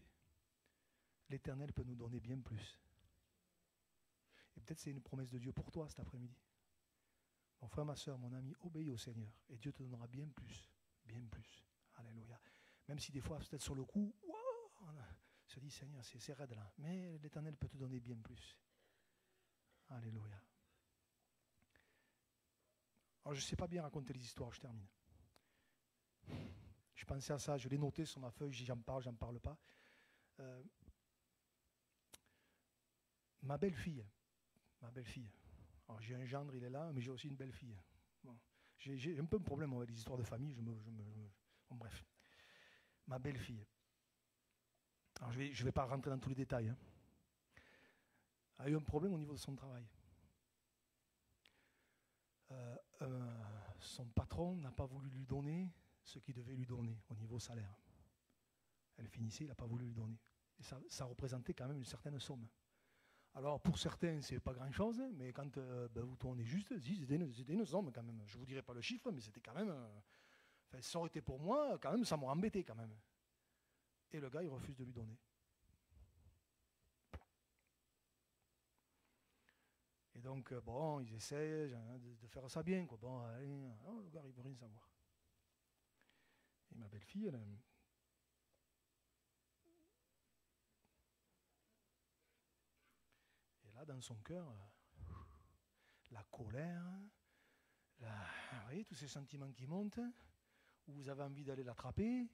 l'Éternel peut nous donner bien plus. Et peut-être c'est une promesse de Dieu pour toi cet après-midi. Mon frère, ma soeur, mon ami, obéis au Seigneur et Dieu te donnera bien plus, bien plus. Alléluia. Même si des fois, peut-être sur le coup, wow, on se dit, Seigneur, c'est raide là. Mais l'Éternel peut te donner bien plus. Alléluia. Alors, je ne sais pas bien raconter les histoires, je termine. Je pensais à ça, je l'ai noté sur ma feuille, j'en parle pas. Ma belle-fille. Alors, j'ai un gendre, il est là, mais j'ai aussi une belle-fille. Bon, j'ai un peu un problème avec les histoires de famille, bon, bref. Ma belle-fille. Alors, je vais pas rentrer dans tous les détails. Hein. A eu un problème au niveau de son travail. Son patron n'a pas voulu lui donner ce qu'il devait lui donner au niveau salaire. Elle finissait, il n'a pas voulu lui donner. Et ça représentait quand même une certaine somme. Alors pour certains, c'est pas grand-chose, mais quand vous tournez juste, c'était une somme quand même. Je ne vous dirai pas le chiffre, mais c'était quand même... ça aurait été pour moi, quand même, ça m'aurait embêté quand même. Et le gars, il refuse de lui donner. Et donc, bon, ils essaient de faire ça bien, quoi. Bon, allez, le gars, il veut rien savoir. Et ma belle-fille, elle... Et là, dans son cœur, la colère, vous voyez, tous ces sentiments qui montent, où vous avez envie d'aller l'attraper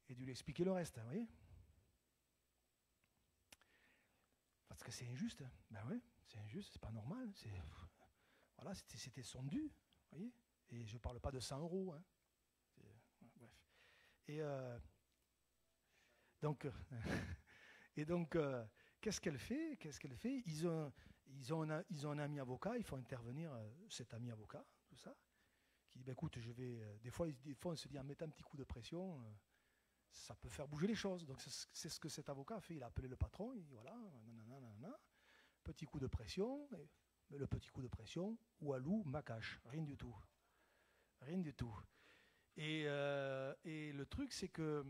et de lui expliquer le reste, vous voyez. Parce que c'est injuste. Ben oui, c'est injuste, c'est pas normal. Voilà, c'était son dû, vous voyez. Et je ne parle pas de 100 €. Hein. Bref. Et donc, qu'est-ce qu'elle fait? Ils ont un ami avocat, il faut intervenir cet ami avocat, tout ça, qui dit, écoute, je vais... Des fois, on se dit, en mettant un petit coup de pression, ça peut faire bouger les choses. Donc, c'est ce que cet avocat a fait. Il a appelé le patron, il dit, voilà, nanana, petit coup de pression, mais le petit coup de pression, Walou, Makache, rien du tout. Rien du tout. Et le truc, c'est que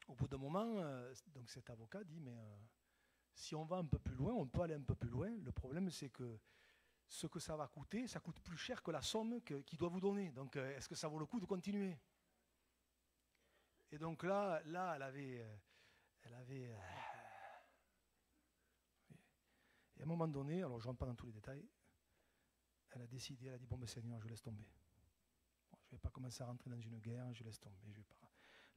au bout d'un moment, donc cet avocat dit, mais si on va un peu plus loin, on peut aller un peu plus loin. Le problème, c'est que ce que ça va coûter, ça coûte plus cher que la somme qu'il doit vous donner. Donc, est-ce que ça vaut le coup de continuer? Et donc là, elle avait et à un moment donné, alors je ne rentre pas dans tous les détails, elle a décidé, elle a dit, bon, ben Seigneur, je laisse tomber. Bon, je ne vais pas commencer à rentrer dans une guerre, je laisse tomber, je vais pas...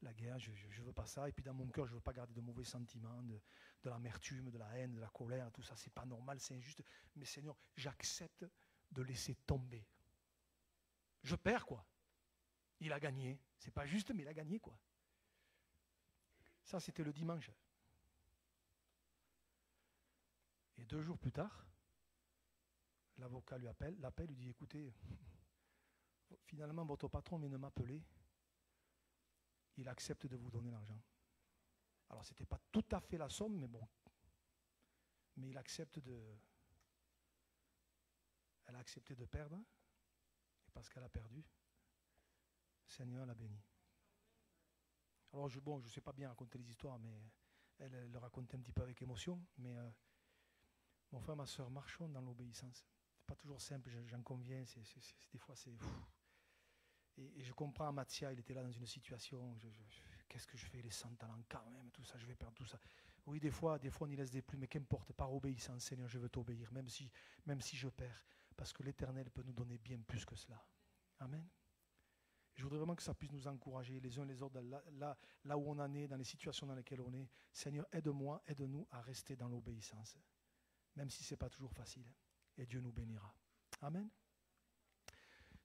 La guerre, je ne veux pas ça. Et puis dans mon cœur, je ne veux pas garder de mauvais sentiments, de l'amertume, de la haine, de la colère, tout ça. C'est pas normal, c'est injuste. Mais Seigneur, j'accepte de laisser tomber. Je perds, quoi. Il a gagné. C'est pas juste, mais il a gagné, quoi. Ça, c'était le dimanche. Et 2 jours plus tard, l'avocat l'appelle, lui dit, écoutez, finalement, votre patron vient de m'appeler. Il accepte de vous donner l'argent. Alors, ce n'était pas tout à fait la somme, mais bon. Mais il accepte elle a accepté de perdre, et parce qu'elle a perdu, le Seigneur l'a bénie. Alors, je ne sais pas bien raconter les histoires, mais elle le racontait un petit peu avec émotion. Mais mon frère, ma soeur, marchons dans l'obéissance. Ce n'est pas toujours simple, j'en conviens. Des fois, c'est... Et je comprends Mathia, il était là dans une situation, qu'est-ce que je fais, les 100 talents quand même, tout ça, je vais perdre tout ça. Oui, des fois on y laisse des plumes, mais qu'importe, par obéissance, Seigneur, je veux t'obéir, même si je perds, parce que l'Éternel peut nous donner bien plus que cela. Amen. Je voudrais vraiment que ça puisse nous encourager les uns les autres, là où on en est, dans les situations dans lesquelles on est. Seigneur, aide-moi, aide-nous à rester dans l'obéissance, même si ce n'est pas toujours facile, et Dieu nous bénira. Amen.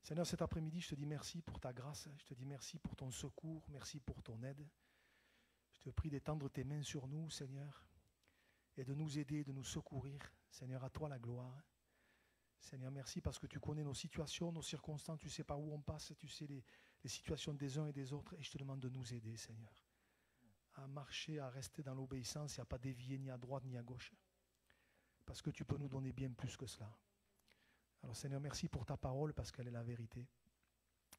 Seigneur, cet après-midi, je te dis merci pour ta grâce, je te dis merci pour ton secours, merci pour ton aide. Je te prie d'étendre tes mains sur nous, Seigneur, et de nous aider, de nous secourir. Seigneur, à toi la gloire. Seigneur, merci parce que tu connais nos situations, nos circonstances, tu sais par où on passe, tu sais les situations des uns et des autres, et je te demande de nous aider, Seigneur, à marcher, à rester dans l'obéissance et à ne pas dévier ni à droite ni à gauche, parce que tu peux nous donner bien plus que cela. Alors Seigneur, merci pour ta parole parce qu'elle est la vérité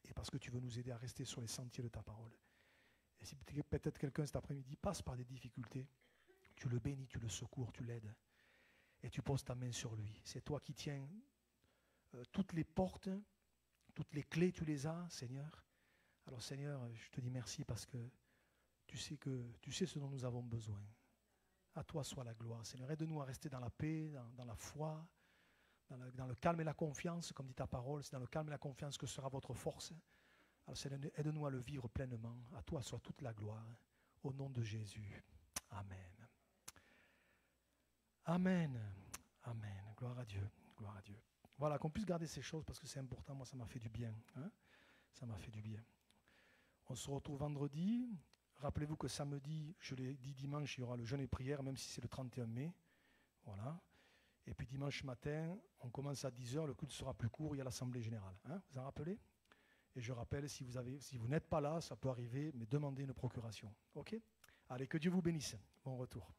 et parce que tu veux nous aider à rester sur les sentiers de ta parole. Et si peut-être quelqu'un cet après-midi passe par des difficultés, tu le bénis, tu le secours, tu l'aides et tu poses ta main sur lui. C'est toi qui tiens toutes les portes, toutes les clés, tu les as, Seigneur. Alors Seigneur, je te dis merci parce que tu sais ce dont nous avons besoin. À toi soit la gloire, Seigneur. Aide-nous à rester dans la paix, dans la foi, dans le calme et la confiance, comme dit ta parole. C'est dans le calme et la confiance que sera votre force. Alors Seigneur, aide-nous à le vivre pleinement. À toi soit toute la gloire. Au nom de Jésus. Amen. Amen. Amen. Gloire à Dieu. Gloire à Dieu. Voilà, qu'on puisse garder ces choses parce que c'est important. Moi, ça m'a fait du bien. Hein? Ça m'a fait du bien. On se retrouve vendredi. Rappelez-vous que samedi, je l'ai dit dimanche, il y aura le jeûne et prière, même si c'est le 31 mai. Voilà. Et puis dimanche matin, on commence à 10h, le culte sera plus court, il y a l'Assemblée Générale. Hein, vous en rappelez? Et je rappelle, si vous n'êtes pas là, ça peut arriver, mais demandez une procuration. OK? Allez, que Dieu vous bénisse. Bon retour.